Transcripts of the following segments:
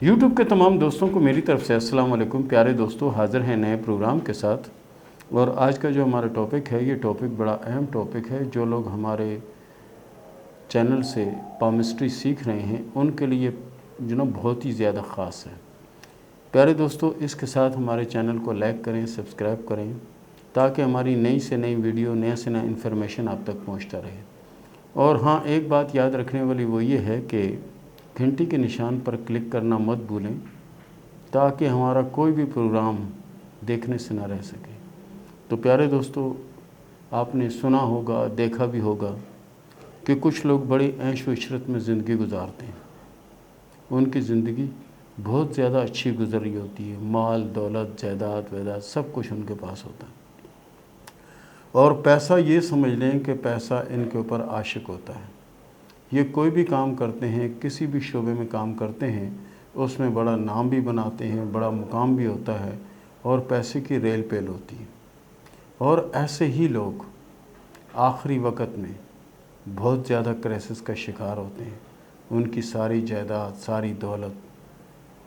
YouTube के तमाम दोस्तों को मेरी तरफ से अस्सलाम वालेकुम। प्यारे दोस्तों, हाज़िर हैं नए प्रोग्राम के साथ। और आज का जो हमारा टॉपिक है, ये टॉपिक बड़ा अहम टॉपिक है। जो लोग हमारे चैनल से पामिस्ट्री सीख रहे हैं उनके लिए जो ना बहुत ही ज़्यादा ख़ास है। प्यारे दोस्तों, इसके साथ हमारे चैनल को लाइक करें, सब्सक्राइब करें, ताकि हमारी नई से नई वीडियो, नया से नया इन्फॉर्मेशन आप तक पहुंचता रहे। और हाँ, एक बात याद रखने वाली वो ये है कि घंटी के निशान पर क्लिक करना मत भूलें, ताकि हमारा कोई भी प्रोग्राम देखने से ना रह सके। तो प्यारे दोस्तों, आपने सुना होगा, देखा भी होगा कि कुछ लोग बड़ी ऐश व इशरत में ज़िंदगी गुजारते हैं। उनकी ज़िंदगी बहुत ज़्यादा अच्छी गुजर रही होती है, माल दौलत जायदाद वैदाद सब कुछ उनके पास होता है। और पैसा, ये समझ लें कि पैसा इनके ऊपर आशिक होता है। ये कोई भी काम करते हैं, किसी भी शोबे में काम करते हैं, उसमें बड़ा नाम भी बनाते हैं, बड़ा मुकाम भी होता है और पैसे की रेल पेल होती है। और ऐसे ही लोग आखिरी वक़्त में बहुत ज़्यादा क्राइसिस का शिकार होते हैं। उनकी सारी जायदाद, सारी दौलत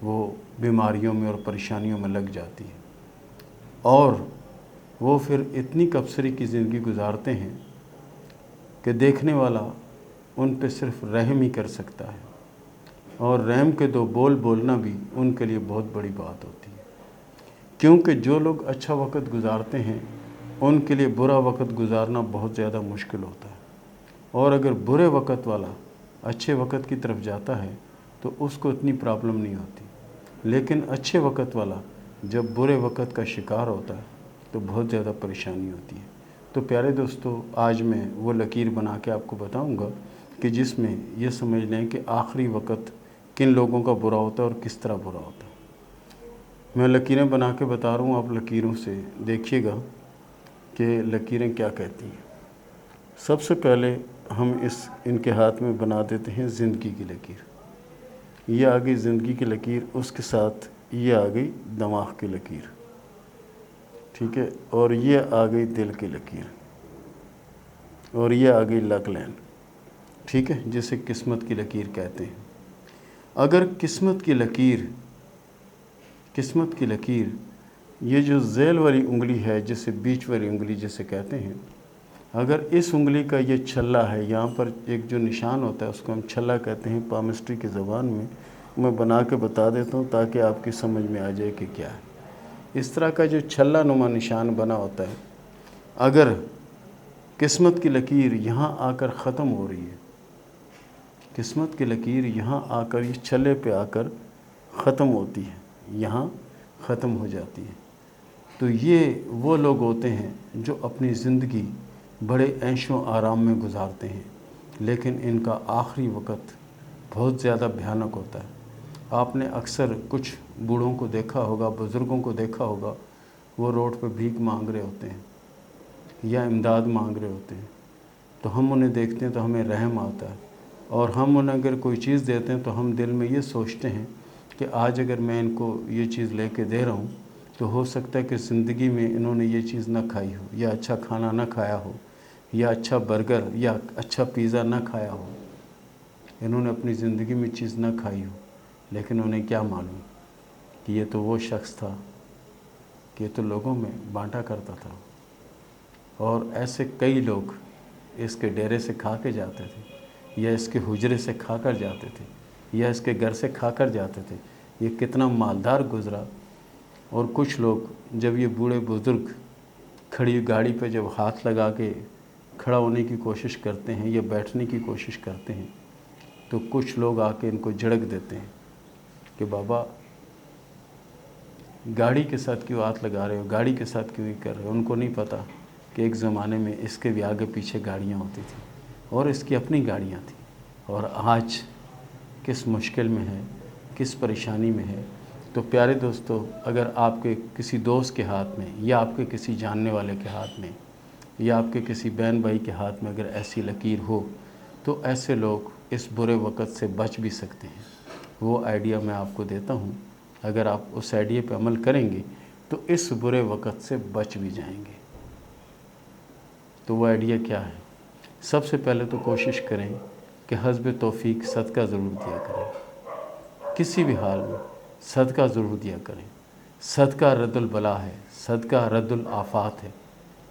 वो बीमारियों में और परेशानियों में लग जाती है और वो फिर इतनी कबसरी की ज़िंदगी गुजारते हैं कि देखने वाला उन पे सिर्फ रहम ही कर सकता है। और रहम के दो बोल बोलना भी उनके लिए बहुत बड़ी बात होती है, क्योंकि जो लोग अच्छा वक़्त गुजारते हैं उनके लिए बुरा वक़्त गुजारना बहुत ज़्यादा मुश्किल होता है। और अगर बुरे वक़्त वाला अच्छे वक़्त की तरफ जाता है तो उसको इतनी प्रॉब्लम नहीं होती, लेकिन अच्छे वक़्त वाला जब बुरे वक़्त का शिकार होता है तो बहुत ज़्यादा परेशानी होती है। तो प्यारे दोस्तों, आज मैं वो लकीर बना के आपको बताऊंगा कि जिसमें ये समझ लें कि आखिरी वक़्त किन लोगों का बुरा होता है और किस तरह बुरा होता है। मैं लकीरें बना के बता रहा हूँ, आप लकीरों से देखिएगा कि लकीरें क्या कहती हैं। सबसे पहले हम इनके हाथ में बना देते हैं ज़िंदगी की लकीर। ये आ गई ज़िंदगी की लकीर, उसके साथ ये आ गई दिमाग की लकीर, ठीक है। और ये आ गई दिल की लकीर, और ये आ गई लक लाइन, ठीक है, जिसे किस्मत की लकीर कहते हैं। अगर किस्मत की लकीर ये जो झेल वाली उंगली है, जिसे बीच वाली उंगली जिसे कहते हैं, अगर इस उंगली का ये छल्ला है, यहाँ पर एक जो निशान होता है उसको हम छल्ला कहते हैं पामिस्ट्री की ज़बान में। मैं बना के बता देता हूँ ताकि आपकी समझ में आ जाए कि क्या है। इस तरह का जो छल्ला नुमा निशान बना होता है, अगर किस्मत की लकीर यहाँ आकर ख़त्म हो रही है, किस्मत की लकीर यहाँ आकर इस छल्ले पे आकर ख़त्म होती है, यहाँ ख़त्म हो जाती है, तो ये वो लोग होते हैं जो अपनी ज़िंदगी बड़े ऐशो आराम में गुजारते हैं, लेकिन इनका आखिरी वक़्त बहुत ज़्यादा भयानक होता है। आपने अक्सर कुछ बूढ़ों को देखा होगा, बुज़ुर्गों को देखा होगा, वो रोड पर भीख मांग रहे होते हैं या इमदाद मांग रहे होते हैं। तो हम उन्हें देखते हैं तो हमें रहम आता है, और हम उन्हें अगर कोई चीज़ देते हैं तो हम दिल में ये सोचते हैं कि आज अगर मैं इनको ये चीज़ लेके दे रहा हूँ तो हो सकता है कि ज़िंदगी में इन्होंने ये चीज़ ना खाई हो, या अच्छा खाना ना खाया हो, या अच्छा बर्गर या अच्छा पिज़्ज़ा ना खाया हो, इन्होंने अपनी ज़िंदगी में चीज़ ना खाई हो। लेकिन उन्हें क्या मालूम कि ये तो वो शख्स था कि ये तो लोगों में बांटा करता था। और ऐसे कई लोग इसके डेरे से खा के जाते थे, या इसके हुजरे से खा कर जाते थे, या इसके घर से खा कर जाते थे। ये कितना मालदार गुज़रा। और कुछ लोग जब ये बूढ़े बुज़ुर्ग खड़ी गाड़ी पे जब हाथ लगा के खड़ा होने की कोशिश करते हैं या बैठने की कोशिश करते हैं, तो कुछ लोग आके इनको झड़क देते हैं कि बाबा गाड़ी के साथ क्यों हाथ लगा रहे हो, गाड़ी के साथ क्यों ही कर रहे हो। उनको नहीं पता कि एक ज़माने में इसके भी आगे पीछे गाड़ियाँ होती थी और इसकी अपनी गाड़ियाँ थी, और आज किस मुश्किल में है, किस परेशानी में है। तो प्यारे दोस्तों, अगर आपके किसी दोस्त के हाथ में, या आपके किसी जानने वाले के हाथ में, या आपके किसी बहन भाई के हाथ में अगर ऐसी लकीर हो, तो ऐसे लोग इस बुरे वक़्त से बच भी सकते हैं। वो आइडिया मैं आपको देता हूँ, अगर आप उस आइडिया पे अमल करेंगे तो इस बुरे वक़्त से बच भी जाएंगे। तो वो आइडिया क्या है? सबसे पहले तो कोशिश करें कि हस्ब तौफीक सदका ज़रूर दिया करें, किसी भी हाल में सदका ज़रूर दिया करें। सदका रद्दुल बला है, सदका रद्दुल आफ़ात है,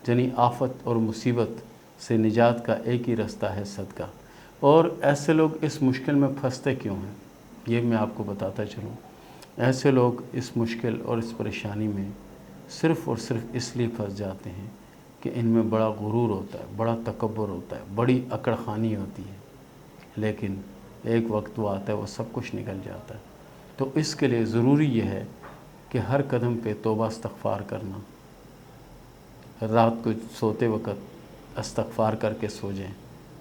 यानी आफत और मुसीबत से निजात का एक ही रास्ता है सदका। और ऐसे लोग इस मुश्किल में फंसते क्यों हैं, ये मैं आपको बताता चलूँ। ऐसे लोग इस मुश्किल और इस परेशानी में सिर्फ़ और सिर्फ इसलिए फंस जाते हैं कि इनमें बड़ा गुरूर होता है, बड़ा तकब्बुर होता है, बड़ी अकड़खानी होती है, लेकिन एक वक्त वो आता है वो सब कुछ निकल जाता है। तो इसके लिए ज़रूरी ये है कि हर कदम पे तौबा इस्तग़फ़ार करना, रात को सोते वक़्त इस्तग़फ़ार करके सो जाएं,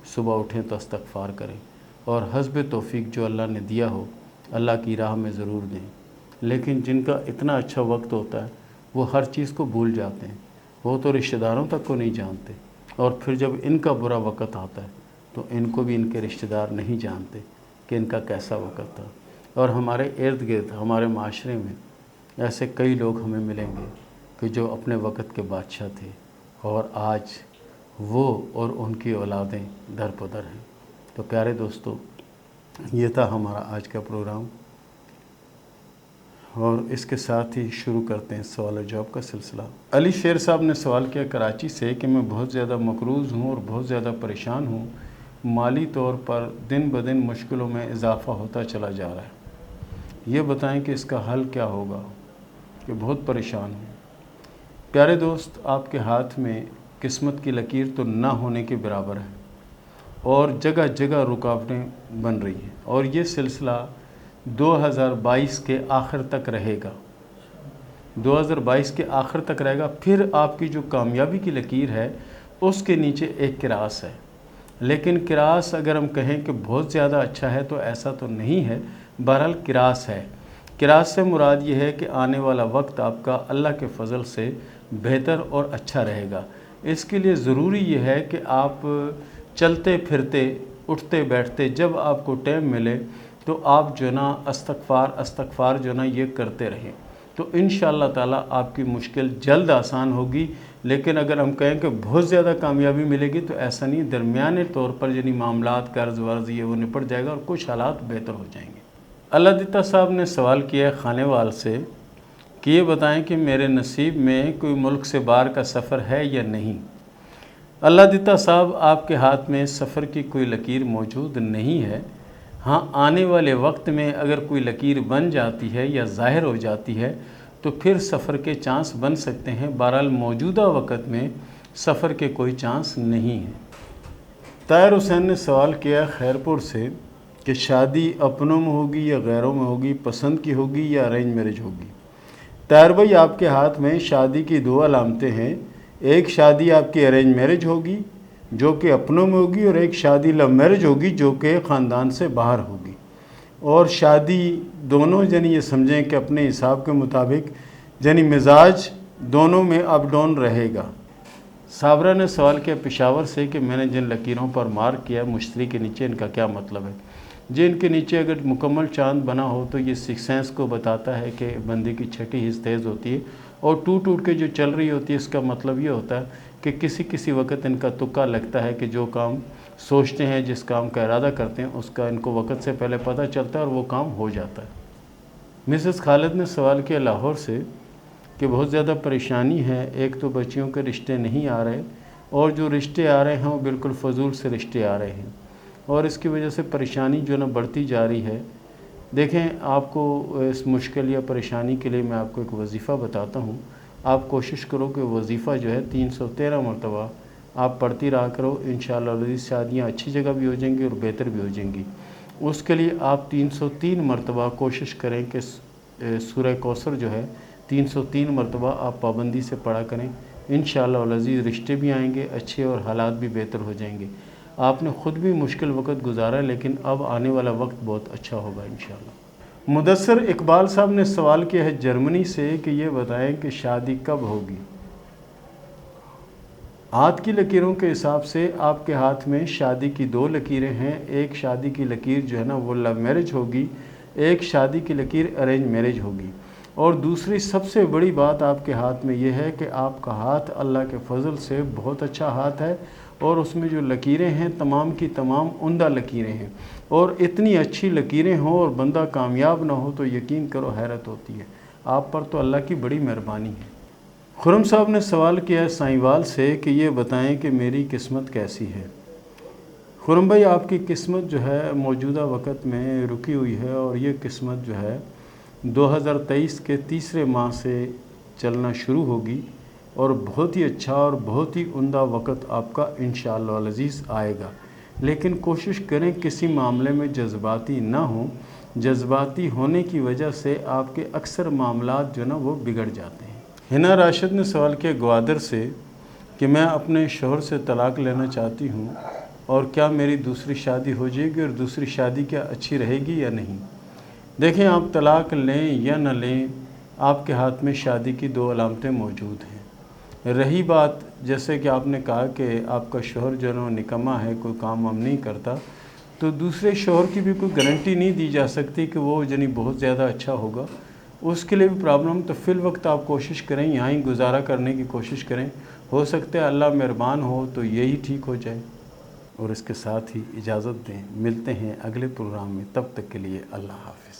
सुबह उठें तो इस्तग़फ़ार करें, और हस्ब तौफ़ीक जो अल्लाह ने दिया हो अल्लाह की राह में ज़रूर दें। लेकिन जिनका इतना अच्छा वक्त होता है वो हर चीज़ को भूल जाते हैं, वो तो रिश्तेदारों तक को नहीं जानते, और फिर जब इनका बुरा वक्त आता है तो इनको भी इनके रिश्तेदार नहीं जानते कि इनका कैसा वक्त था। और हमारे इर्द गिर्द, हमारे माशरे में ऐसे कई लोग हमें मिलेंगे कि जो अपने वक्त के बादशाह थे और आज वो और उनकी औलादें दरपदर हैं। तो प्यारे दोस्तों, ये था हमारा आज का प्रोग्राम, और इसके साथ ही शुरू करते हैं सवाल और जवाब का सिलसिला। अली शेर साहब ने सवाल किया कराची से कि मैं बहुत ज़्यादा मकरूज़ हूँ और बहुत ज़्यादा परेशान हूँ, माली तौर पर दिन ब दिन मुश्किलों में इजाफ़ा होता चला जा रहा है, ये बताएं कि इसका हल क्या होगा, कि बहुत परेशान हूँ। प्यारे दोस्त, आपके हाथ में किस्मत की लकीर तो ना होने के बराबर है, और जगह जगह रुकावटें बन रही हैं, और ये सिलसिला 2022 के आखिर तक रहेगा। 2022 के आखिर तक रहेगा। फिर आपकी जो कामयाबी की लकीर है उसके नीचे एक किरास है, लेकिन किरास अगर हम कहें कि बहुत ज़्यादा अच्छा है तो ऐसा तो नहीं है, बहरहाल किरास है। किरास से मुराद ये है कि आने वाला वक्त आपका अल्लाह के फ़ज़ल से बेहतर और अच्छा रहेगा। इसके लिए ज़रूरी ये है कि आप चलते फिरते, उठते बैठते, जब आपको टाइम मिले तो आप जो ना इस्तग़फ़ार जो ना ये करते रहें, तो इंशाअल्लाह ताला आपकी मुश्किल जल्द आसान होगी। लेकिन अगर हम कहें कि बहुत ज़्यादा कामयाबी मिलेगी तो ऐसा नहीं, दरमियाने तौर पर यानी मामलात, कर्ज़ वर्ज़ ये वो निपट जाएगा और कुछ हालात बेहतर हो जाएंगे। अल्लादिता साहब ने सवाल किया खानेवाल से कि ये बताएं कि मेरे नसीब में कोई मुल्क से बाहर का सफ़र है या नहीं। अल्लादिता साहब, आपके हाथ में सफ़र की कोई लकीर मौजूद नहीं है। हाँ, आने वाले वक्त में अगर कोई लकीर बन जाती है या ज़ाहिर हो जाती है तो फिर सफ़र के चांस बन सकते हैं। बहरहाल मौजूदा वक्त में सफ़र के कोई चांस नहीं है। ताहिर हुसैन ने सवाल किया खैरपुर से कि शादी अपनों में होगी या गैरों में होगी, पसंद की होगी या अरेंज मैरिज होगी। ताहिर भाई, आपके हाथ में शादी की दो अलामतें हैं। एक शादी आपकी अरेंज मैरिज होगी जो कि अपनों में होगी, और एक शादी लव मैरिज होगी जो कि ख़ानदान से बाहर होगी। और शादी दोनों यानी ये समझें कि अपने हिसाब के मुताबिक यानी मिजाज दोनों में अप डाउन रहेगा। साबरा ने सवाल किया पेशावर से कि मैंने जिन लकीरों पर मार्क किया मुश्तरी के नीचे, इनका क्या मतलब है। जी, इनके नीचे अगर मुकम्मल चांद बना हो तो ये सिक्स सेंस को बताता है कि बंदे की छठी हिस्स तेज़ होती है, और टूट के जो चल रही होती है इसका मतलब ये होता है कि किसी वक्त इनका तुक्का लगता है कि जो काम सोचते हैं, जिस काम का इरादा करते हैं, उसका इनको वक्त से पहले पता चलता है और वो काम हो जाता है। मिसेस खालिद ने सवाल किया लाहौर से कि बहुत ज़्यादा परेशानी है, एक तो बच्चियों के रिश्ते नहीं आ रहे, और जो रिश्ते आ रहे हैं वो बिल्कुल फजूल से रिश्ते आ रहे हैं, और इसकी वजह से परेशानी जो ना बढ़ती जा रही है। देखें, आपको इस मुश्किल या परेशानी के लिए मैं आपको एक वजीफ़ा बताता हूँ। आप कोशिश करो कि वजीफ़ा जो है 313 मरतबा आप पढ़ती रहा करो। इंशाअल्लाह शादियाँ अच्छी जगह भी हो जाएंगी और बेहतर भी हो जाएंगी। उसके लिए आप 303 मरतबा कोशिश करें कि सूरह कौसर जो है 303 मरतबा आप पाबंदी से पढ़ा करें। इंशाअल्लाह अज़ीज़ रिश्ते भी आएंगे अच्छे और हालात भी बेहतर हो जाएंगे। आपने ख़ुद भी मुश्किल वक्त गुजारा, लेकिन अब आने वाला वक्त बहुत अच्छा होगा इंशाअल्लाह। मुदस्सर इकबाल साहब ने सवाल किया है जर्मनी से कि ये बताएं कि शादी कब होगी। हाथ की लकीरों के हिसाब से आपके हाथ में शादी की दो लकीरें हैं। एक शादी की लकीर जो है ना वो लव मैरिज होगी, एक शादी की लकीर अरेंज मैरिज होगी। और दूसरी सबसे बड़ी बात आपके हाथ में ये है कि आपका हाथ अल्लाह के फजल से बहुत अच्छा हाथ है, اور اس میں جو لکیریں ہیں تمام کی تمام عمدہ لکیریں ہیں، اور اتنی اچھی لکیریں ہوں اور بندہ کامیاب نہ ہو تو یقین کرو حیرت ہوتی ہے۔ آپ پر تو اللہ کی بڑی مہربانی ہے۔ خرم صاحب نے سوال کیا ہے سائیں سے کہ یہ بتائیں کہ میری قسمت کیسی ہے۔ خرم بھائی، آپ کی قسمت جو ہے موجودہ وقت میں رکی ہوئی ہے، اور یہ قسمت جو ہے 2023 کے تیسرے ماہ سے چلنا شروع ہوگی، اور بہت ہی اچھا اور بہت ہی عمدہ وقت آپ کا انشاءاللہ العزیز آئے گا۔ لیکن کوشش کریں کسی معاملے میں جذباتی نہ ہوں۔ جذباتی ہونے کی وجہ سے آپ کے اکثر معاملات جو نا وہ بگڑ جاتے ہیں۔ حنا راشد نے سوال کیا گوادر سے کہ میں اپنے شوہر سے طلاق لینا چاہتی ہوں، اور کیا میری دوسری شادی ہو جائے گی، اور دوسری شادی کیا اچھی رہے گی یا نہیں؟ دیکھیں، آپ طلاق لیں یا نہ لیں، آپ کے ہاتھ میں شادی کی 2 علامتیں موجود ہیں۔ رہی بات جیسے کہ آپ نے کہا کہ آپ کا شوہر جو ہے نکما ہے، کوئی کام وام نہیں کرتا، تو دوسرے شوہر کی بھی کوئی گارنٹی نہیں دی جا سکتی کہ وہ بہت زیادہ اچھا ہوگا، اس کے لیے بھی پرابلم۔ تو فی الوقت آپ کوشش کریں یہاں ہی گزارا کرنے کی کوشش کریں، ہو سکتا ہے اللہ مہربان ہو تو یہی ٹھیک ہو جائے۔ اور اس کے ساتھ ہی اجازت دیں، ملتے ہیں اگلے پروگرام میں، تب تک کے لیے اللہ حافظ۔